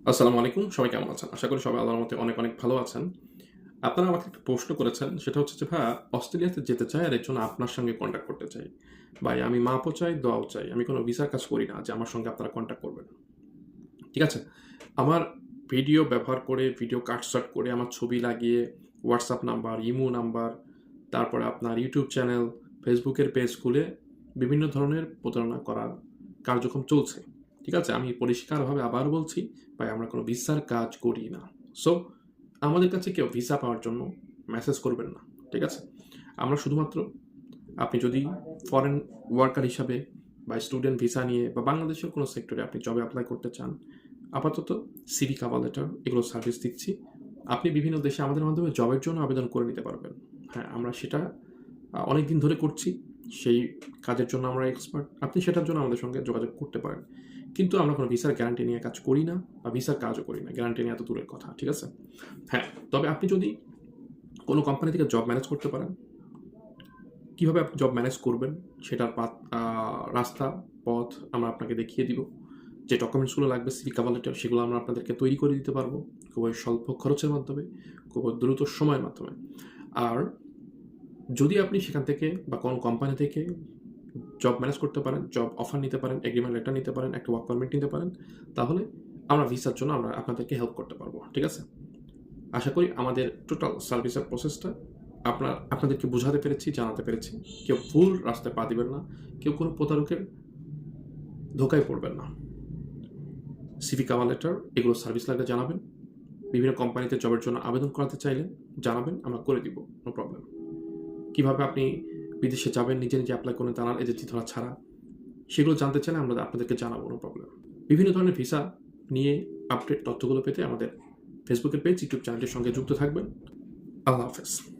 আসসালামু আলাইকুম। সবাই কেমন আছেন? আশা করি সবাই আল্লাহর রহমতে অনেক, অনেক ভালো আছেন। আপনারা আমাকে একটা প্রশ্ন করেছেন, সেটা হচ্ছে যে, "ভাইয়া অস্ট্রেলিয়াতে যেতে চাই আর এর জন্য আপনার সঙ্গে কনট্যাক্ট করতে চাই। ভাই আমি মাপও চাই, দোয়াও চাই। আমি কোনো ভিসার কাজ করি না যে আমার সঙ্গে আপনারা কনট্যাক্ট করবেন।" ঠিক আছে? আমার ভিডিও ব্যবহার করে, ভিডিও কাটছাঁট করে, আমার ছবি লাগিয়ে WhatsApp নাম্বার, ইমো নাম্বার, তারপরে আপনার YouTube চ্যানেল, Facebook এর পেজ খুলে বিভিন্ন ধরনের প্রতারণা করার কার্যক্রম চলছে। ঠিক আছে? আমি পরিষ্কারভাবে আবারও বলছি, ভাই আমরা কোনো ভিসার কাজ করি না। সো আমাদের কাছে কেউ ভিসা পাওয়ার জন্য মেসেজ করবেন না। ঠিক আছে? আমরা শুধুমাত্র আপনি যদি ফরেন ওয়ার্কার হিসাবে বা স্টুডেন্ট ভিসা নিয়ে বা বাংলাদেশের কোনো সেক্টরে আপনি জবে এপ্লাই করতে চান, আপাতত সিভি কভার লেটার এগুলো সার্ভিস দিচ্ছি। আপনি বিভিন্ন দেশে আমাদের মাধ্যমে জবের জন্য আবেদন করে নিতে পারবেন। হ্যাঁ, আমরা সেটা অনেকদিন ধরে করছি। সেই কাজের জন্য আমরা এক্সপার্ট। আপনি সেটার জন্য আমাদের সঙ্গে যোগাযোগ করতে পারেন। কিন্তু আমরা কোনো ভিসার গ্যারান্টি নিয়ে কাজ করি না বা ভিসার কাজও করি না। গ্যারান্টি নেওয়া তো দূরের কথা। ঠিক আছে? হ্যাঁ, তবে আপনি যদি কোনো কোম্পানি থেকে জব ম্যানেজ করতে পারেন, কিভাবে আপনি জব ম্যানেজ করবেন সেটার রাস্তা, পথ আমরা আপনাকে দেখিয়ে দিব। যে ডকুমেন্টসগুলো লাগবে সিভি কভার লেটার সেগুলো আমরা আপনাদেরকে তৈরি করে দিতে পারবো খুবই স্বল্প খরচের মাধ্যমে, খুব দ্রুত সময়ের মাধ্যমে। আর যদি আপনি সেখান থেকে বা কোনো কোম্পানি থেকে জব ম্যানেজ করতে পারেন, জব অফার নিতে পারেন, এগ্রিমেন্ট লেটার নিতে পারেন, একটা ওয়ার্ক পারমিট নিতে পারেন, তাহলে আমরা ভিসার জন্য আমরা আপনাদেরকে হেল্প করতে পারবো। ঠিক আছে? আশা করি আমাদের টোটাল সার্ভিসের প্রসেসটা আপনাদেরকে বোঝাতে পেরেছি, জানাতে পেরেছি। কেউ ভুল রাস্তায় পা দিবেন না। কেউ কোনো প্রতারকের ধোঁকায় পড়বেন না। সিভি কভার লেটার এগুলো সার্ভিস লাগলে জানাবেন। বিভিন্ন কোম্পানিতে জবের জন্য আবেদন করাতে চাইলে জানাবেন, আমরা করে দিব। No problem. কিভাবে আপনি বিদেশে যাবেন নিজে, নিজে এপ্লাই করবেন তারা এজেন্সি ধরা ছাড়া, সেগুলো জানতে চাইলে আমরা আপনাদেরকে জানাবো। No problem. বিভিন্ন ধরনের ভিসা নিয়ে আপডেট তথ্যগুলো পেতে আমাদের ফেসবুকের পেজ, ইউটিউব চ্যানেলটির সঙ্গে যুক্ত থাকবেন। আল্লাহ হাফেজ।